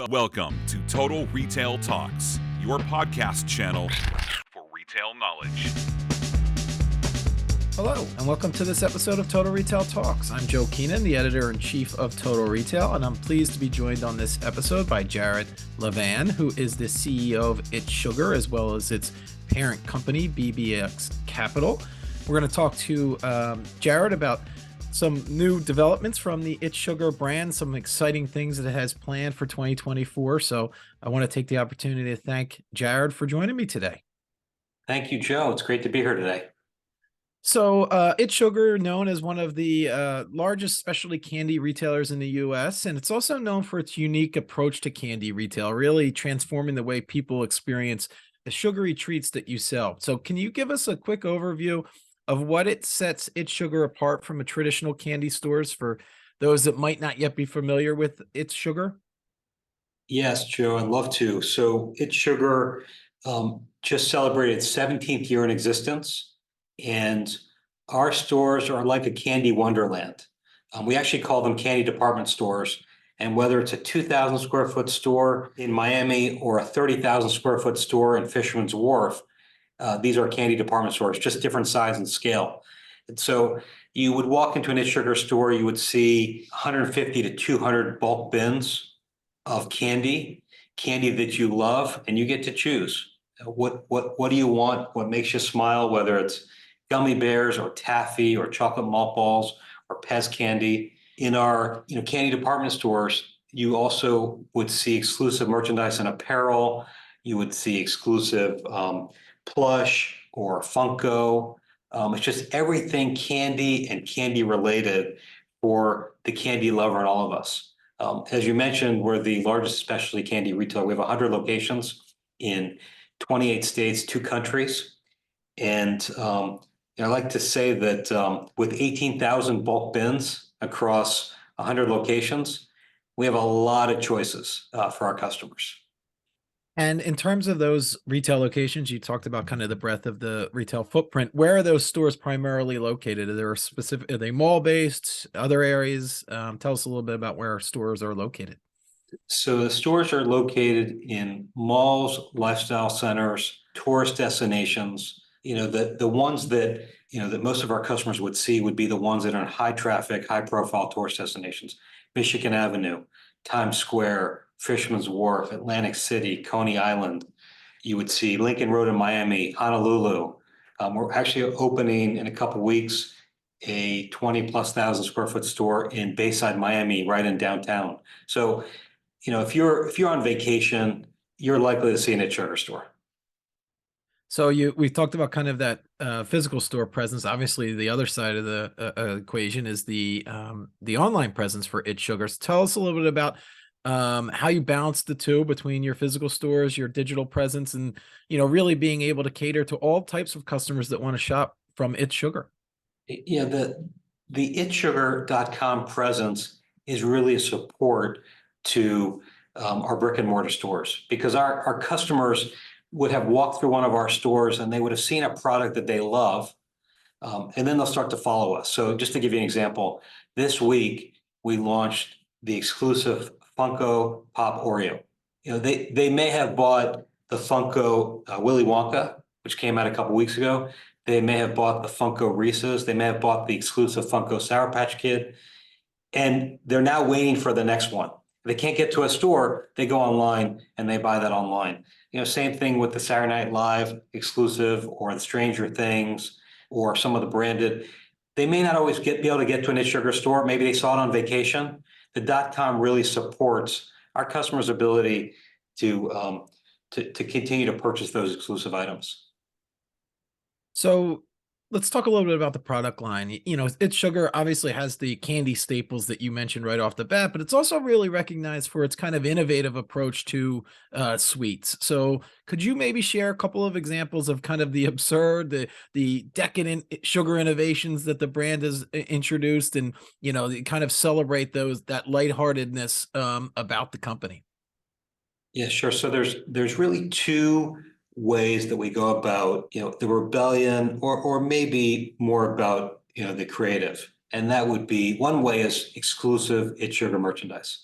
Welcome to Total Retail Talks, your podcast channel for retail knowledge. Hello, and welcome to this episode of Total Retail Talks. I'm Joe Keenan, the editor-in-chief of Total Retail, and I'm pleased to be joined on this episode by Jarett Levan, who is the CEO of It's Sugar, as well as its parent company, BBX Capital. We're going to talk to Jarett about some new developments from the It's Sugar brand, some exciting things that it has planned for 2024. So I want to take the opportunity to thank Jarett for joining me today. Thank you, Joe. It's great to be here today. So It's Sugar, known as one of the largest specialty candy retailers in the U.S., and it's also known for its unique approach to candy retail, really transforming the way people experience the sugary treats that you sell. So can you give us a quick overview of what it sets It's Sugar apart from a traditional candy stores for those that might not yet be familiar with It's Sugar? Yes, Joe, I'd love to. So It's Sugar just celebrated its 17th year in existence, and our stores are like a candy wonderland. We actually call them candy department stores, and whether it's a 2,000 square foot store in Miami or a 30,000 square foot store in Fisherman's Wharf, these are candy department stores, just different size and scale. And so you would walk into an It's Sugar store, you would see 150 to 200 bulk bins of candy that you love, and you get to choose. What do you want? What makes you smile, whether it's gummy bears or taffy or chocolate malt balls or Pez candy. In our candy department stores, you also would see exclusive merchandise and apparel. You would see exclusive plush or Funko. It's just everything candy and candy related for the candy lover and all of us. As you mentioned, we're the largest specialty candy retailer. We have 100 locations in 28 states, 2 countries. And I like to say that with 18,000 bulk bins across 100 locations, we have a lot of choices for our customers. And in terms of those retail locations, you talked about kind of the breadth of the retail footprint. Where are those stores primarily located? Are they mall-based, other areas? Tell us a little bit about where our stores are located. So the stores are located in malls, lifestyle centers, tourist destinations. The ones that that most of our customers would see would be the ones that are in high traffic, high profile tourist destinations: Michigan Avenue, Times Square, Fisherman's Wharf, Atlantic City, Coney Island. You would see Lincoln Road in Miami, Honolulu. We're actually opening in a couple of weeks a 20,000+ square foot store in Bayside, Miami, right in downtown. So, if you're on vacation, you're likely to see an It's Sugar store. So we've talked about kind of that physical store presence. Obviously, the other side of the equation is the online presence for It's Sugar. So tell us a little bit about how you balance the two between your physical stores, your digital presence, and really being able to cater to all types of customers that want to shop from It's Sugar. Yeah, the itssugar.com presence is really a support to our brick-and-mortar stores, because our customers would have walked through one of our stores and they would have seen a product that they love, and then they'll start to follow us. So just to give you an example, this week we launched the exclusive Funko Pop Oreo. They may have bought the Funko Willy Wonka, which came out a couple weeks ago. They may have bought the Funko Reese's. They may have bought the exclusive Funko Sour Patch Kid, and they're now waiting for the next one. If they can't get to a store, they go online and they buy that online. Same thing with the Saturday Night Live exclusive or the Stranger Things or some of the branded. They may not always be able to get to an It's Sugar store. Maybe they saw it on vacation. The .com really supports our customers' ability to continue to purchase those exclusive items. So let's talk a little bit about the product line. It's Sugar obviously has the candy staples that you mentioned right off the bat, but it's also really recognized for its kind of innovative approach to sweets. So could you maybe share a couple of examples of kind of the absurd, the decadent sugar innovations that the brand has introduced, and kind of celebrate that lightheartedness about the company? Yeah, sure. So there's really 2 ways that we go about, the rebellion, or maybe more about, the creative. And that would be, one way is exclusive It's Sugar merchandise.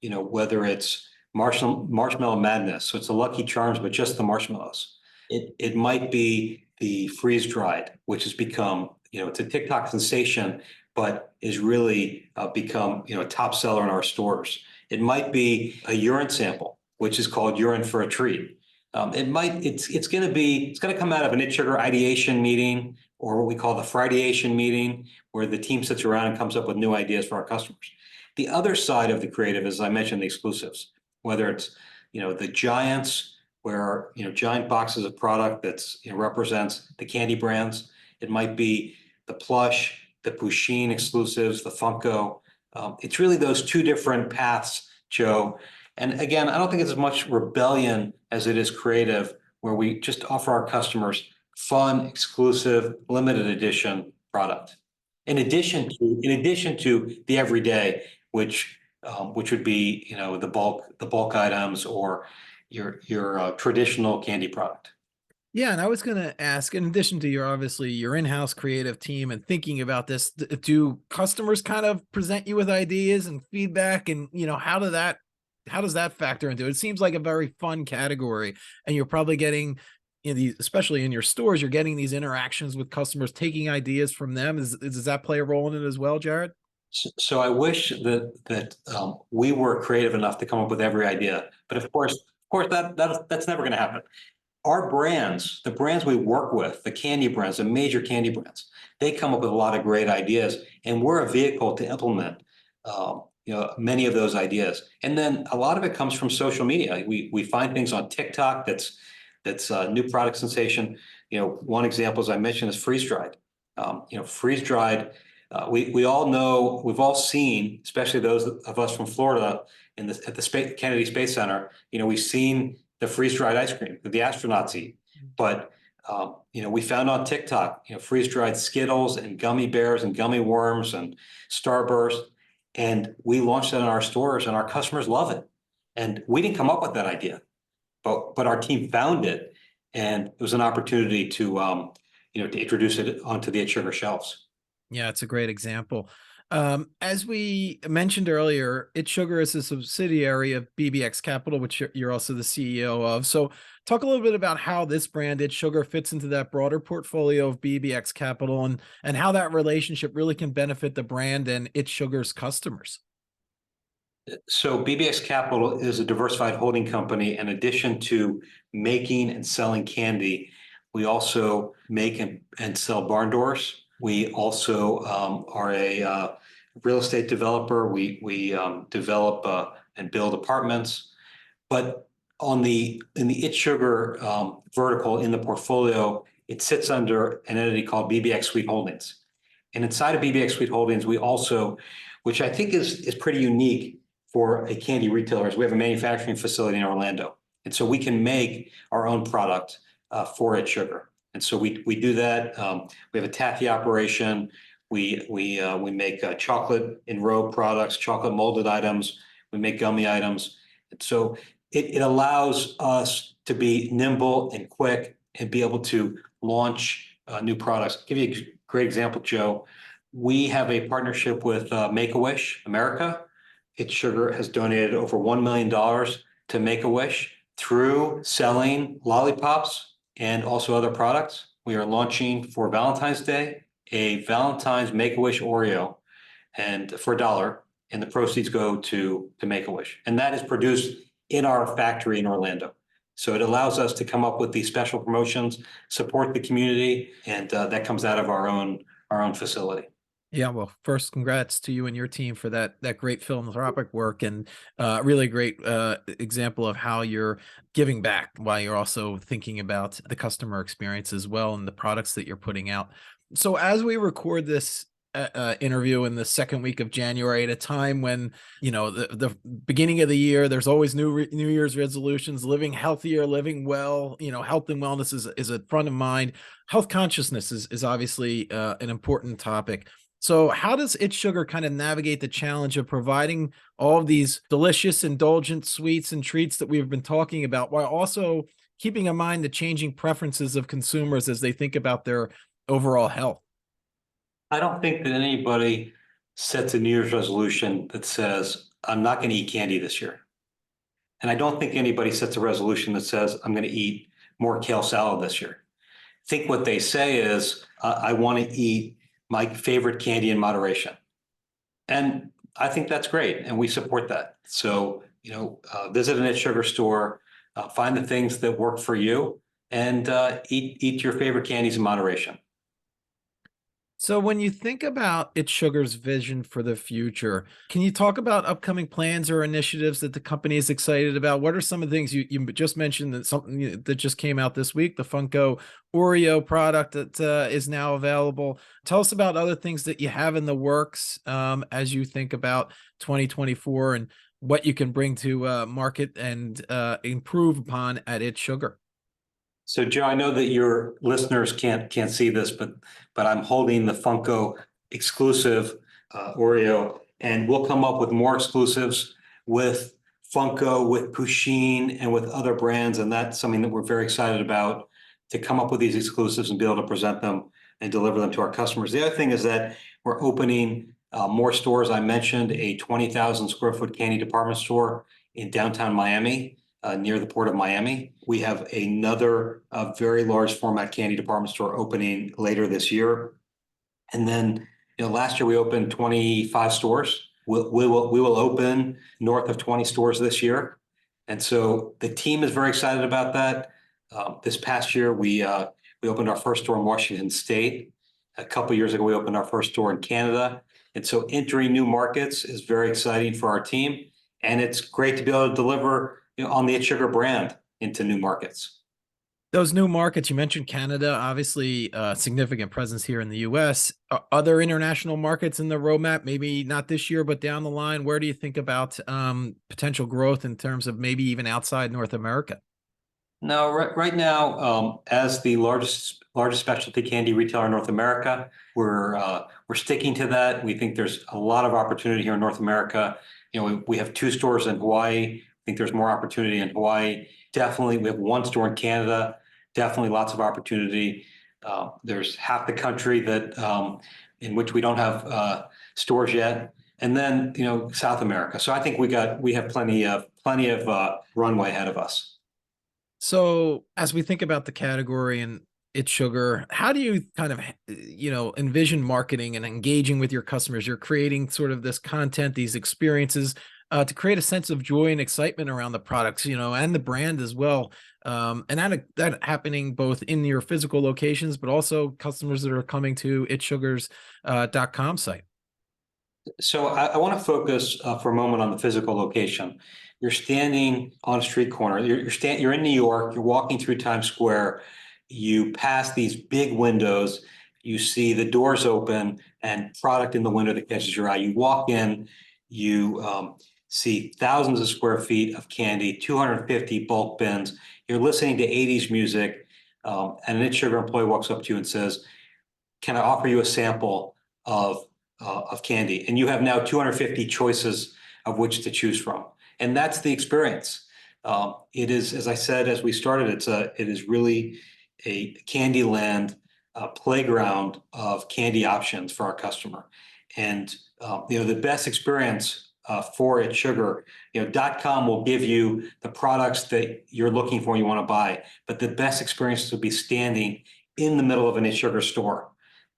whether it's marshmallow madness, so it's the Lucky Charms, but just the marshmallows. It might be the freeze dried, which has become, it's a TikTok sensation, but is really become, a top seller in our stores. It might be a urine sample, which is called Urine for a Treat. It's going to come out of an It Sugar ideation meeting, or what we call the Friday-ation meeting, where the team sits around and comes up with new ideas for our customers. The other side of the creative, as I mentioned, the exclusives, whether it's, the giants, where, giant boxes of product that's, represents the candy brands. It might be the plush, the Pusheen exclusives, the Funko. It's really those two different paths, Joe. And again, I don't think it's as much rebellion as it is creative, where we just offer our customers fun, exclusive, limited edition product. In addition to the everyday, which would be, the bulk items or your traditional candy product. Yeah, and I was going to ask, in addition to your in-house creative team and thinking about this, do customers kind of present you with ideas and feedback, and how does that factor into it? It seems like a very fun category, and you're probably getting especially in your stores, you're getting these interactions with customers, taking ideas from them. Does that play a role in it as well, Jarett? So I wish that we were creative enough to come up with every idea, but of course that's never going to happen. Our brands, the brands we work with, the candy brands, the major candy brands, they come up with a lot of great ideas, and we're a vehicle to implement, many of those ideas. And then a lot of it comes from social media. We find things on TikTok that's a new product sensation. One example, as I mentioned, is freeze dried. Freeze dried. We all know, we've all seen, especially those of us from Florida at the Kennedy Space Center. We've seen the freeze-dried ice cream that the astronauts eat. But we found on TikTok, freeze-dried Skittles and gummy bears and gummy worms and Starburst, and we launched that in our stores, and our customers love it. And we didn't come up with that idea, but our team found it, and it was an opportunity to to introduce it onto the It Sugar shelves. Yeah, it's a great example. As we mentioned earlier, It Sugar is a subsidiary of BBX Capital, which you're also the CEO of. So talk a little bit about how this brand, It Sugar, fits into that broader portfolio of BBX Capital, and how that relationship really can benefit the brand and It Sugar's customers. So BBX Capital is a diversified holding company. In addition to making and selling candy, we also make and sell barn doors. We also are a real estate developer. We develop and build apartments. But in the It Sugar vertical in the portfolio, it sits under an entity called BBX Sweet Holdings. And inside of BBX Sweet Holdings, we also, which I think is pretty unique for a candy retailer, is we have a manufacturing facility in Orlando. And so we can make our own product for It Sugar. And so we do that. We have a taffy operation. We make chocolate enrobed products, chocolate molded items. We make gummy items. And so it allows us to be nimble and quick and be able to launch new products. I'll give you a great example, Joe. We have a partnership with Make-A-Wish America. It Sugar has donated over $1 million to Make-A-Wish through selling lollipops and also other products. We are launching for Valentine's Day a Valentine's Make-A-Wish Oreo, and for $1, and the proceeds go to Make-A-Wish. And that is produced in our factory in Orlando. So it allows us to come up with these special promotions, support the community, and that comes out of our own facility. Yeah, well, first, congrats to you and your team for that great philanthropic work, and really great example of how you're giving back while you're also thinking about the customer experience as well and the products that you're putting out. So as we record this interview in the second week of January, at a time when, the beginning of the year, there's always New Year's resolutions, living healthier, living well, health and wellness is a front of mind. Health consciousness is obviously an important topic. So how does It Sugar kind of navigate the challenge of providing all of these delicious, indulgent sweets and treats that we've been talking about, while also keeping in mind the changing preferences of consumers as they think about their overall health? I don't think that anybody sets a New Year's resolution that says, I'm not going to eat candy this year. And I don't think anybody sets a resolution that says, I'm going to eat more kale salad this year. I think what they say is, I want to eat my favorite candy in moderation. And I think that's great. And we support that. So, visit an It Sugar store, find the things that work for you, and eat your favorite candies in moderation. So when you think about It's Sugar's vision for the future, can you talk about upcoming plans or initiatives that the company is excited about? What are some of the things you just mentioned, that something that just came out this week, the Funko Oreo product that is now available? Tell us about other things that you have in the works as you think about 2024 and what you can bring to market and improve upon at It's Sugar. So, Joe, I know that your listeners can't see this, but I'm holding the Funko exclusive Oreo, and we'll come up with more exclusives with Funko, with Pusheen, and with other brands, and that's something that we're very excited about, to come up with these exclusives and be able to present them and deliver them to our customers. The other thing is that we're opening more stores. I mentioned a 20,000 square foot candy department store in downtown Miami, near the port of Miami. We have another very large format candy department store opening later this year. And then, last year we opened 25 stores. We will open north of 20 stores this year. And so the team is very excited about that. This past year, we opened our first store in Washington State. A couple of years ago, we opened our first store in Canada. And so entering new markets is very exciting for our team. And it's great to be able to deliver on the It Sugar brand into new markets. Those new markets, you mentioned Canada, obviously a significant presence here in the US. Other international markets in the roadmap, maybe not this year, but down the line, where do you think about potential growth in terms of maybe even outside North America? No, right now, as the largest specialty candy retailer in North America, we're sticking to that. We think there's a lot of opportunity here in North America. We have 2 stores in Hawaii. I think there's more opportunity in Hawaii. Definitely, we have 1 store in Canada. Definitely lots of opportunity. There's half the country that in which we don't have stores yet, and then South America. So I think we have plenty of runway ahead of us. So as we think about the category and It's Sugar, how do you kind of envision marketing and engaging with your customers? You're creating sort of this content, these experiences to create a sense of joy and excitement around the products, and the brand as well. And that happening both in your physical locations, but also customers that are coming to itsugars.com site. So I want to focus for a moment on the physical location. You're standing on a street corner. You're in New York. You're walking through Times Square. You pass these big windows. You see the doors open and product in the window that catches your eye. You walk in. You see thousands of square feet of candy, 250 bulk bins. You're listening to 80s music, and an It Sugar employee walks up to you and says, "Can I offer you a sample of candy?" And you have now 250 choices of which to choose from. And that's the experience. It is, as I said, as we started, it is really a candy land, playground of candy options for our customer. And the best experience for It Sugar, .com will give you the products that you're looking for and you want to buy. But the best experience will be standing in the middle of an It Sugar store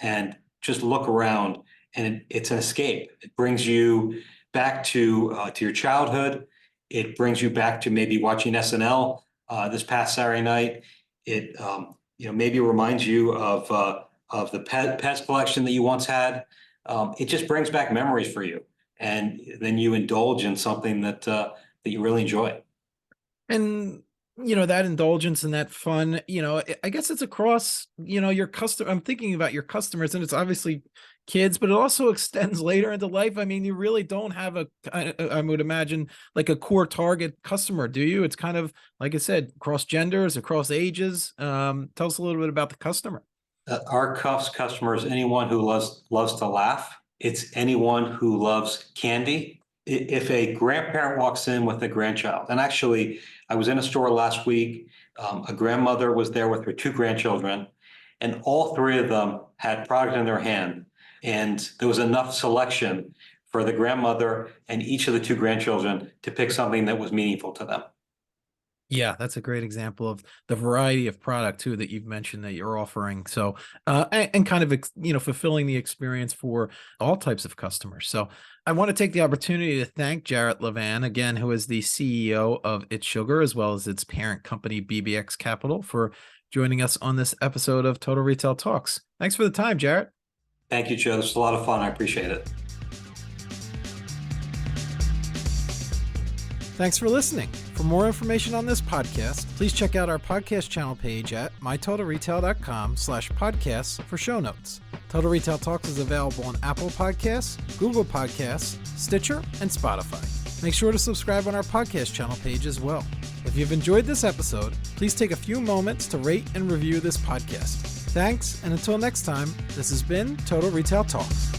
and just look around, and it's an escape. It brings you back to your childhood. It brings you back to maybe watching SNL this past Saturday night. It maybe reminds you of the pets collection that you once had. It just brings back memories for you, and then you indulge in something that you really enjoy. And that indulgence and that fun, I guess it's across, your customer. I'm thinking about your customers, and it's obviously kids, but it also extends later into life. I mean, you really don't have I would imagine, like a core target customer, do you? It's kind of, like I said, across genders, across ages. Tell us a little bit about the customer. Our customer is anyone who loves to laugh. It's anyone who loves candy. If a grandparent walks in with a grandchild, and actually, I was in a store last week, a grandmother was there with her 2 grandchildren, and all 3 of them had product in their hand. And there was enough selection for the grandmother and each of the two grandchildren to pick something that was meaningful to them. Yeah, that's a great example of the variety of product too that you've mentioned that you're offering. So, and kind of fulfilling the experience for all types of customers. So, I want to take the opportunity to thank Jarett Levan again, who is the CEO of It's Sugar, as well as its parent company BBX Capital, for joining us on this episode of Total Retail Talks. Thanks for the time, Jarett. Thank you, Joe. This was a lot of fun. I appreciate it. Thanks for listening. For more information on this podcast, please check out our podcast channel page at mytotalretail.com/podcasts for show notes. Total Retail Talks is available on Apple Podcasts, Google Podcasts, Stitcher, and Spotify. Make sure to subscribe on our podcast channel page as well. If you've enjoyed this episode, please take a few moments to rate and review this podcast. Thanks, and until next time, this has been Total Retail Talks.